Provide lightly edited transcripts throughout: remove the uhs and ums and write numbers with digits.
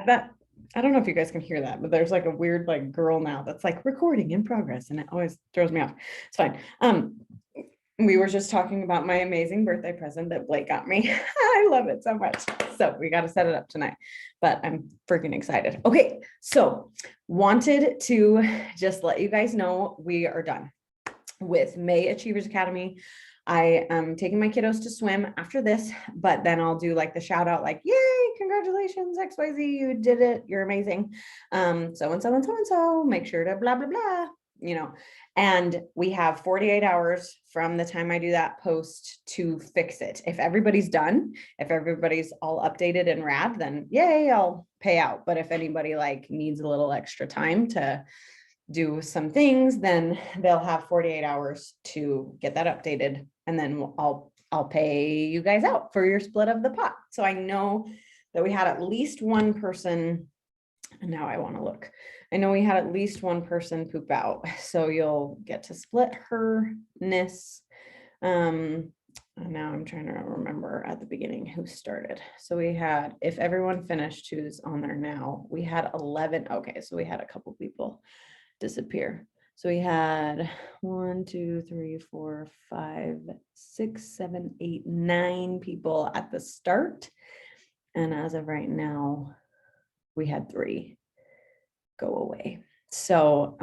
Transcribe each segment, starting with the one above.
That I don't know if you guys can hear that, but there's like a weird like girl now that's like recording in progress, and it always throws me off. It's fine. We were just talking about my amazing birthday present that Blake got me. I love it so much. So we got to set it up tonight, but I'm freaking excited. Okay, so wanted to just let you guys know we are done with May Achievers Academy. I am taking my kiddos to swim after this, but then I'll do like the shout out, like, yay, congratulations, XYZ, you did it, you're amazing. So and so and so and so, make sure to blah, blah, blah, you know. And we have 48 hours from the time I do that post to fix it. If everybody's done, if everybody's all updated and rad, then yay, I'll pay out. But if anybody like needs a little extra time to do some things, then they'll have 48 hours to get that updated. And then I'll pay you guys out for your split of the pot. So I know that we had at least one person, and now I want to look. I know we had at least one person poop out. So you'll get to split her-ness. And now I'm trying to remember at the beginning who started. So we had, if everyone finished who's on there now, we had 11. Okay, so we had a couple people disappear. So we had 1, 2, 3, 4, 5, 6, 7, 8, 9 people at the start. And as of right now, we had 3 go away. So,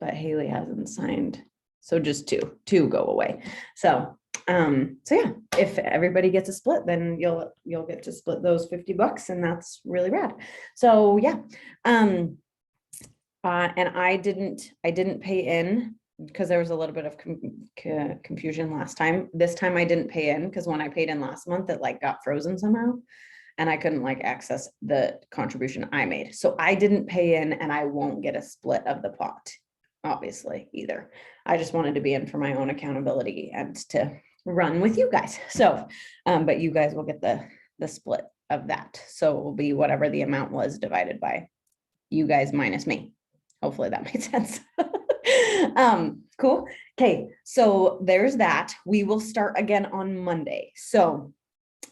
but Haley hasn't signed. So just two go away. So yeah, if everybody gets a split, then you'll get to split those $50, and that's really rad. So yeah. And I didn't pay in because there was a little bit of confusion last time. This time I didn't pay in because when I paid in last month, it like got frozen somehow and I couldn't like access the contribution I made. So I didn't pay in and I won't get a split of the pot, obviously, either. I just wanted to be in for my own accountability and to run with you guys. So, but you guys will get the split of that. So it will be whatever the amount was divided by you guys minus me. Hopefully that made sense. Cool. Okay, so there's that. We will start again on Monday. So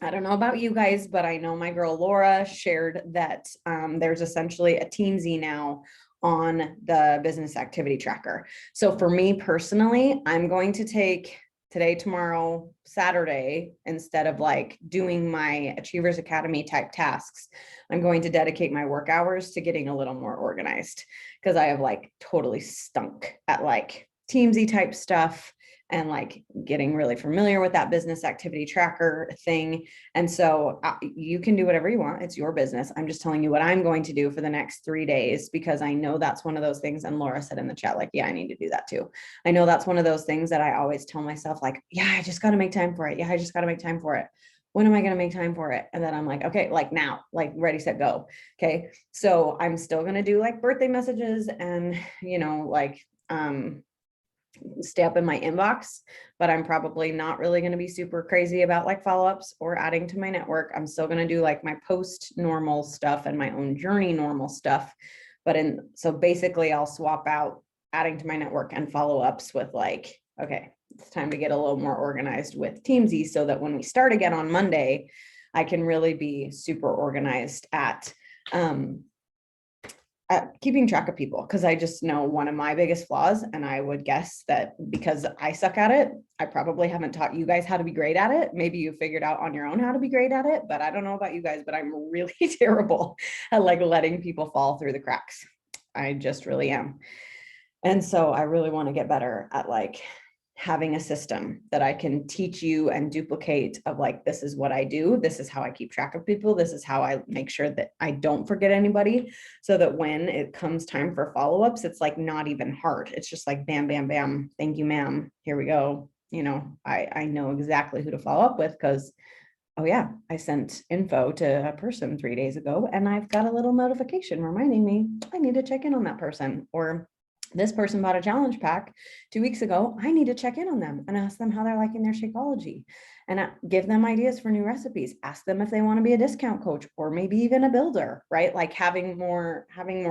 I don't know about you guys, but I know my girl Laura shared that there's essentially a Teamsy now on the business activity tracker. So for me personally, I'm going to take today, tomorrow, Saturday, instead of like doing my Achievers Academy type tasks, I'm going to dedicate my work hours to getting a little more organized because I have like totally stunk at like Teamsy type stuff and like getting really familiar with that business activity tracker thing. And so you can do whatever you want. It's your business. I'm just telling you what I'm going to do for the next 3 days, because I know that's one of those things. And Laura said in the chat, like, yeah, I need to do that too. I know that's one of those things that I always tell myself, like, yeah, I just got to make time for it. Yeah, I just got to make time for it. When am I going to make time for it? And then I'm like, okay, like now, like ready, set, go. Okay. So I'm still going to do like birthday messages and, you know, like, stay up in my inbox, but I'm probably not really going to be super crazy about like follow-ups or adding to my network. I'm still going to do like my post normal stuff and my own journey normal stuff. But so basically I'll swap out adding to my network and follow-ups with like, okay, it's time to get a little more organized with Teamsy so that when we start again on Monday, I can really be super organized at keeping track of people, because I just know one of my biggest flaws, and I would guess that because I suck at it, I probably haven't taught you guys how to be great at it. Maybe you figured out on your own how to be great at it, but I don't know about you guys, but I'm really terrible at like letting people fall through the cracks. I just really am. And so I really want to get better at like having a system that I can teach you and duplicate of like, this is what I do. This is how I keep track of people. This is how I make sure that I don't forget anybody, so that when it comes time for follow-ups, it's like not even hard. It's just like, bam, bam, bam. Thank you, ma'am. Here we go. You know, I know exactly who to follow up with because, oh yeah, I sent info to a person 3 days ago and I've got a little notification reminding me I need to check in on that person. Or this person bought a challenge pack 2 weeks ago. I need to check in on them and ask them how they're liking their Shakeology, and give them ideas for new recipes. Ask them if they want to be a discount coach or maybe even a builder, right? Like having more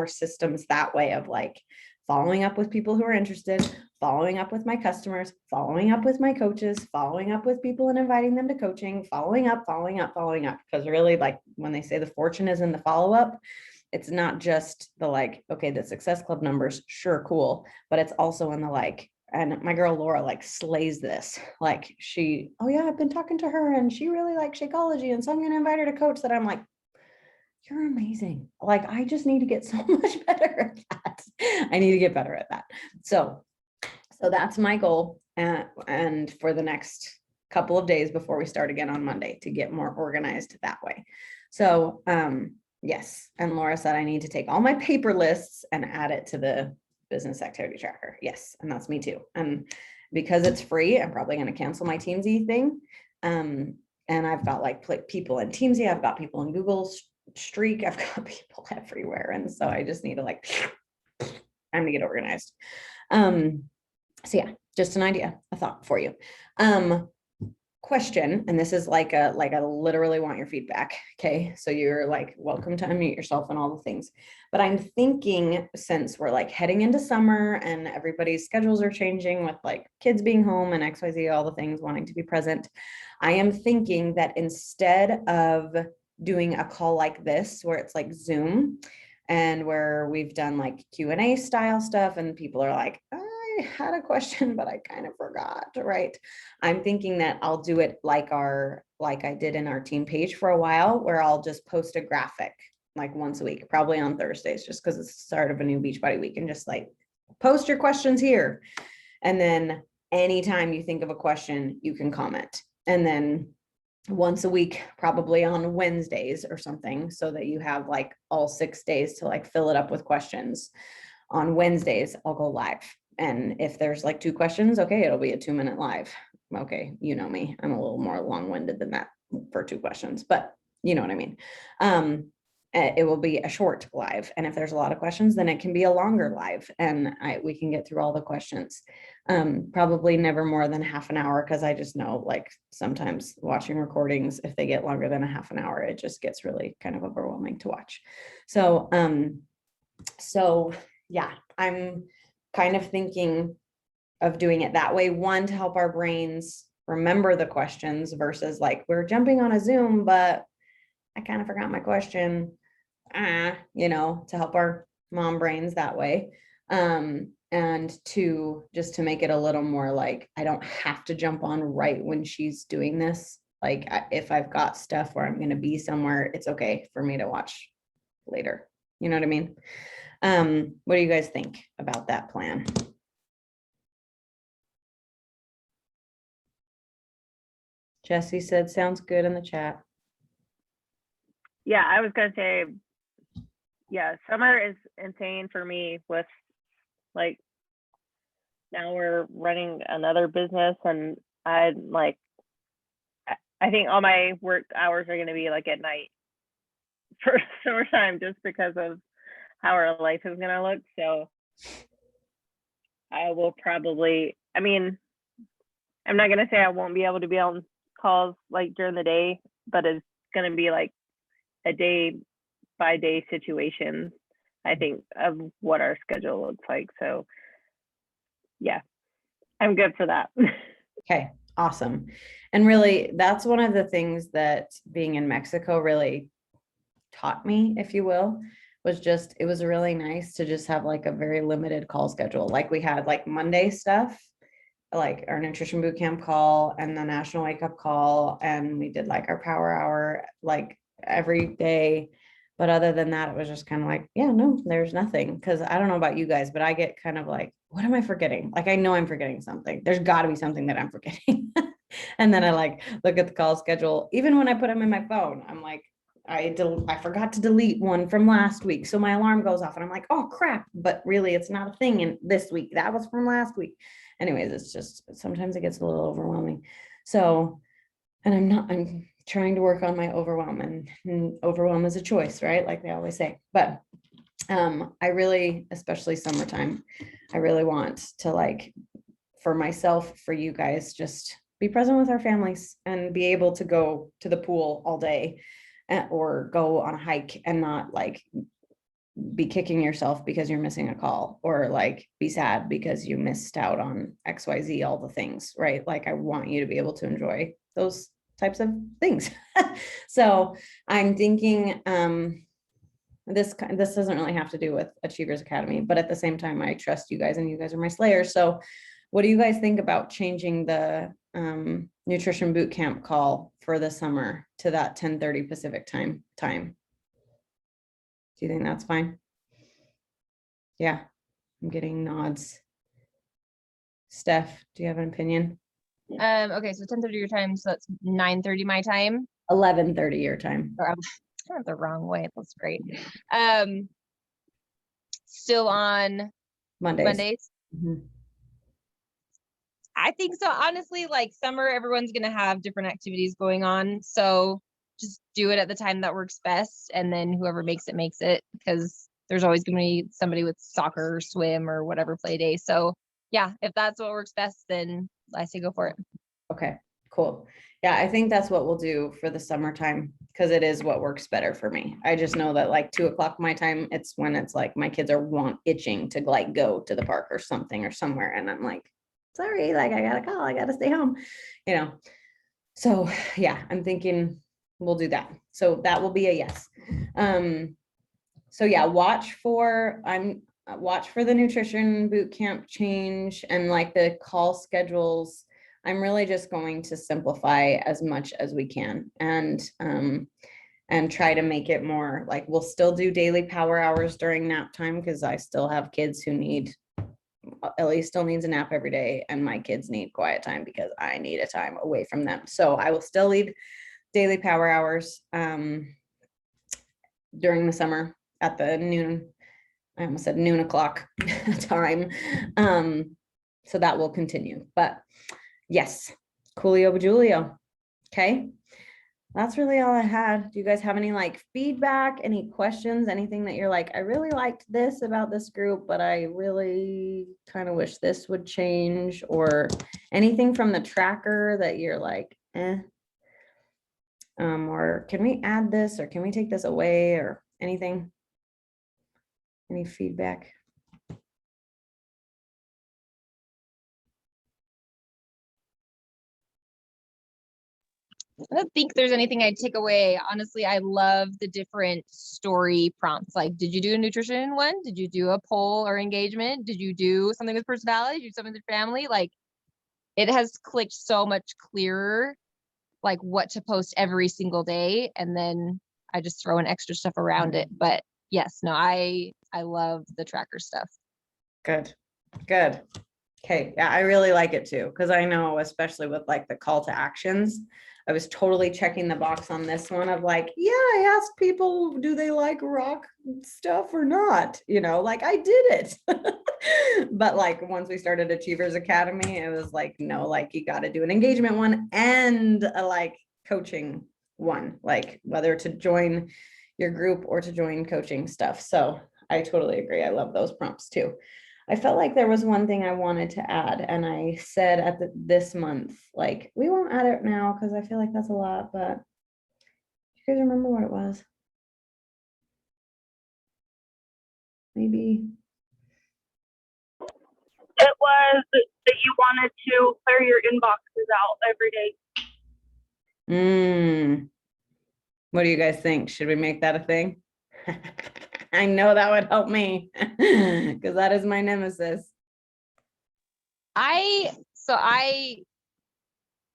systems that way of like following up with people who are interested, following up with my customers, following up with my coaches, following up with people and inviting them to coaching, following up. Because really, like when they say the fortune is in the follow-up, it's not just the like, okay, the Success Club numbers, sure, cool, but it's also in the like, and my girl Laura like slays this. Like oh yeah, I've been talking to her and she really likes Shakeology, and so I'm gonna invite her to coach. That I'm like, you're amazing. Like, I just need to get so much better at that. I need to get better at that. So that's my goal. And for the next couple of days before we start again on Monday, to get more organized that way. So, yes. And Laura said, I need to take all my paper lists and add it to the business activity tracker. Yes. And that's me too. And because it's free, I'm probably going to cancel my Teamsy thing. And I've got like people in Teamsy. I've got people in Google Streak. I've got people everywhere. And so I just need to like, I'm gonna get organized. So yeah, just an idea, a thought for you. Question, and this is like I literally want your feedback. Okay. So you're like, welcome to unmute yourself and all the things, but I'm thinking, since we're like heading into summer and everybody's schedules are changing with like kids being home and XYZ, all the things wanting to be present, I am thinking that instead of doing a call like this, where it's like Zoom and where we've done like Q&A style stuff and people are like, I had a question, but I kind of forgot, right? I'm thinking that I'll do it like I did in our team page for a while, where I'll just post a graphic like once a week, probably on Thursdays, just because it's the start of a new Beachbody week, and just like post your questions here. And then anytime you think of a question, you can comment. And then once a week, probably on Wednesdays or something, so that you have like all 6 days to like fill it up with questions. On Wednesdays, I'll go live. And if there's like 2 questions, okay, it'll be a 2-minute live. Okay, you know me, I'm a little more long-winded than that for 2 questions, but you know what I mean. It will be a short live. And if there's a lot of questions, then it can be a longer live, and we can get through all the questions. Probably never more than half an hour, because I just know like sometimes watching recordings, if they get longer than a half an hour, it just gets really kind of overwhelming to watch. So yeah, I'm kind of thinking of doing it that way. One, to help our brains remember the questions, versus like we're jumping on a Zoom, but I kind of forgot my question, to help our mom brains that way. And two, just to make it a little more like, I don't have to jump on right when she's doing this. Like if I've got stuff where I'm going to be somewhere, it's okay for me to watch later. You know what I mean? What do you guys think about that plan? Jesse said, sounds good in the chat. Yeah, I was going to say, yeah, summer is insane for me with like, now we're running another business, and I think all my work hours are going to be like at night for summertime, just because of how our life is going to look. So I will probably, I'm not going to say I won't be able to be on calls like during the day, but it's going to be like a day by day situation, I think, of what our schedule looks like. So yeah, I'm good for that. Okay, awesome. And really, that's one of the things that being in Mexico really taught me, if you will, was just, it was really nice to just have like a very limited call schedule. Like we had like Monday stuff, like our nutrition boot camp call and the national wake up call. And we did like our power hour, like every day. But other than that, it was just kind of like, yeah, no, there's nothing. Cause I don't know about you guys, but I get kind of like, what am I forgetting? Like, I know I'm forgetting something. There's gotta be something that I'm forgetting. And then I like look at the call schedule. Even when I put them in my phone, I'm like, I forgot to delete one from last week. So my alarm goes off and I'm like, oh crap. But really it's not a thing in this week. That was from last week. Anyways, it's just, sometimes it gets a little overwhelming. So, and I'm trying to work on my overwhelm, and overwhelm is a choice, right? Like they always say. But I really, especially summertime, I really want to, like, for myself, for you guys, just be present with our families and be able to go to the pool all day, or go on a hike and not like be kicking yourself because you're missing a call, or like be sad because you missed out on XYZ, all the things, right? Like I want you to be able to enjoy those types of things. So I'm thinking this doesn't really have to do with Achievers Academy, but at the same time, I trust you guys and you guys are my slayers. So what do you guys think about changing the nutrition boot camp call for the summer to that 10:30 Pacific time? Do you think that's fine? Yeah, I'm getting nods. Steph, do you have an opinion? Okay, so 10:30 your time, so that's 9:30 my time. 11:30 your time. Or I went the wrong way. That's great. Still on Mondays. Mhm. I think so. Honestly, like summer, everyone's gonna have different activities going on. So just do it at the time that works best, and then whoever makes it, because there's always gonna be somebody with soccer or swim or whatever play day. So yeah, if that's what works best, then I say go for it. Okay, cool. Yeah, I think that's what we'll do for the summertime because it is what works better for me. I just know that like 2 o'clock my time, it's when it's like my kids are itching to like go to the park or something or somewhere. And I'm like, sorry, like I gotta call, I gotta stay home, you know? So yeah, I'm thinking we'll do that. So that will be a yes. So yeah, watch for the nutrition boot camp change and like the call schedules. I'm really just going to simplify as much as we can and try to make it more like we'll still do daily power hours during nap time because I still have kids who need Ellie still needs a nap every day and my kids need quiet time because I need a time away from them. So I will still lead daily power hours during the summer at the noon. I almost said noon o'clock time. So that will continue, but yes, Coolio Bajulio. Okay. That's really all I had. Do you guys have any like feedback, any questions, anything that you're like, I really liked this about this group, but I really kind of wish this would change, or anything from the tracker that you're like, or can we add this, or can we take this away, or anything? Any feedback? I don't think there's anything I'd take away. Honestly, I love the different story prompts. Like, did you do a nutrition one? Did you do a poll or engagement? Did you do something with personality? Did you do something with family? Like, it has clicked so much clearer, like what to post every single day. And then I just throw in extra stuff around it. But yes, no, I love the tracker stuff. Good. Okay, yeah, I really like it too, because I know, especially with like the call to actions, I was totally checking the box on this one of like, yeah, I asked people, do they like rock stuff or not? You know, like I did it. But like once we started Achievers Academy, it was like, no, like you got to do an engagement one and a like coaching one, like whether to join your group or to join coaching stuff. So I totally agree. I love those prompts too. I felt like there was one thing I wanted to add, and I said at this month, like, we won't add it now because I feel like that's a lot, but do you guys remember what it was? Maybe. It was that you wanted to clear your inboxes out every day. What do you guys think? Should we make that a thing? I know that would help me because that is my nemesis. I try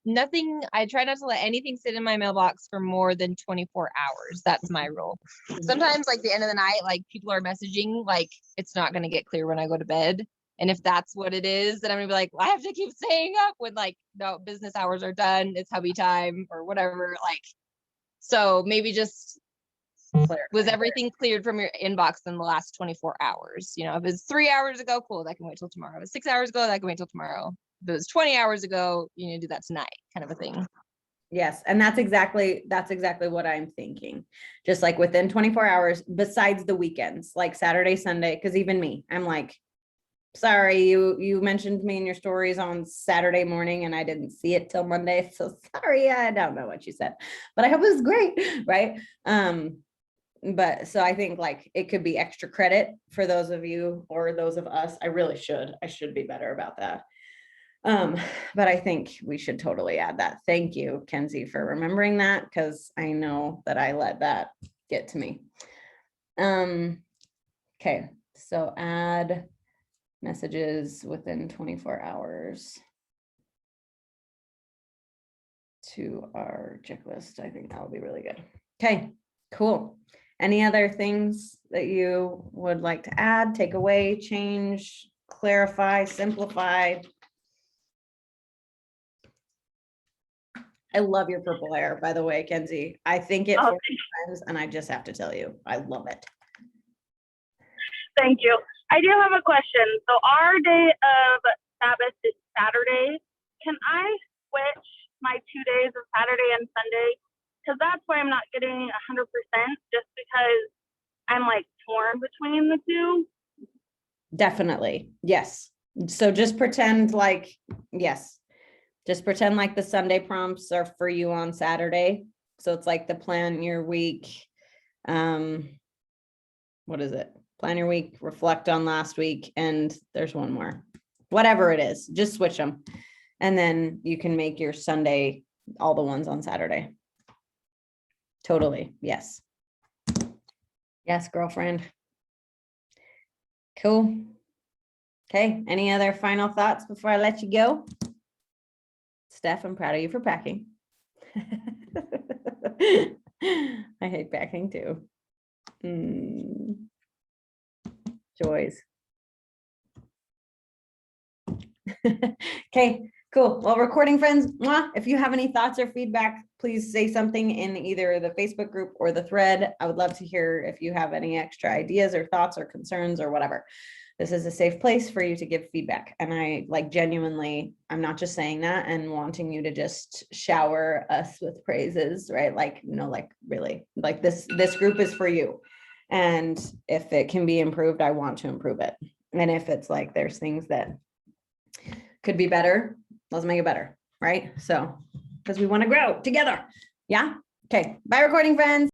not to let anything sit in my mailbox for more than 24 hours. That's my rule. Sometimes like the end of the night, like people are messaging, like it's not going to get clear when I go to bed. And if that's what it is, then I'm gonna be like, well, I have to keep staying up when like, no, business hours are done. It's hubby time or whatever. Like, so maybe just was everything cleared from your inbox in the last 24 hours? You know, if it's 3 hours ago, cool, that can wait till tomorrow. If it's 6 hours ago, that can wait till tomorrow. If it was 20 hours ago, you need to do that tonight, kind of a thing. Yes. And that's exactly what I'm thinking. Just like within 24 hours, besides the weekends, like Saturday, Sunday, because even me, I'm like, sorry, you mentioned me in your stories on Saturday morning and I didn't see it till Monday. So sorry, I don't know what you said, but I hope it was great. Right. but so I think like it could be extra credit for those of you or those of us. I should be better about that. But I think we should totally add that. Thank you, Kenzie, for remembering that, because I know that I let that get to me. Okay, so add messages within 24 hours to our checklist. I think that would be really good. Okay, cool. Any other things that you would like to add, take away, change, clarify, simplify? I love your purple hair, by the way, Kenzie. I think it Oh, 4 times, and I just have to tell you, I love it. Thank you. I do have a question. So our day of Sabbath is Saturday. Can I switch my 2 days of Saturday and Sunday? Because that's why I'm not getting 100%, just because I'm like torn between the two. Definitely, yes. So just pretend like, yes. Just pretend like the Sunday prompts are for you on Saturday. So it's like the plan your week. What is it? Plan your week, reflect on last week, and there's one more. Whatever it is, just switch them. And then you can make your Sunday all the ones on Saturday. Totally, yes. Yes, girlfriend. Cool. Okay, any other final thoughts before I let you go? Steph, I'm proud of you for packing. I hate packing too. Joys. Okay, cool. Well, recording friends, if you have any thoughts or feedback, please say something in either the Facebook group or the thread. I would love to hear if you have any extra ideas or thoughts or concerns or whatever. This is a safe place for you to give feedback. And I like genuinely, I'm not just saying that and wanting you to just shower us with praises, right? Like, like really, like this group is for you. And if it can be improved, I want to improve it. And if it's like, there's things that could be better, let's make it better, right? So, because we want to grow together. Yeah. Okay. Bye, recording friends.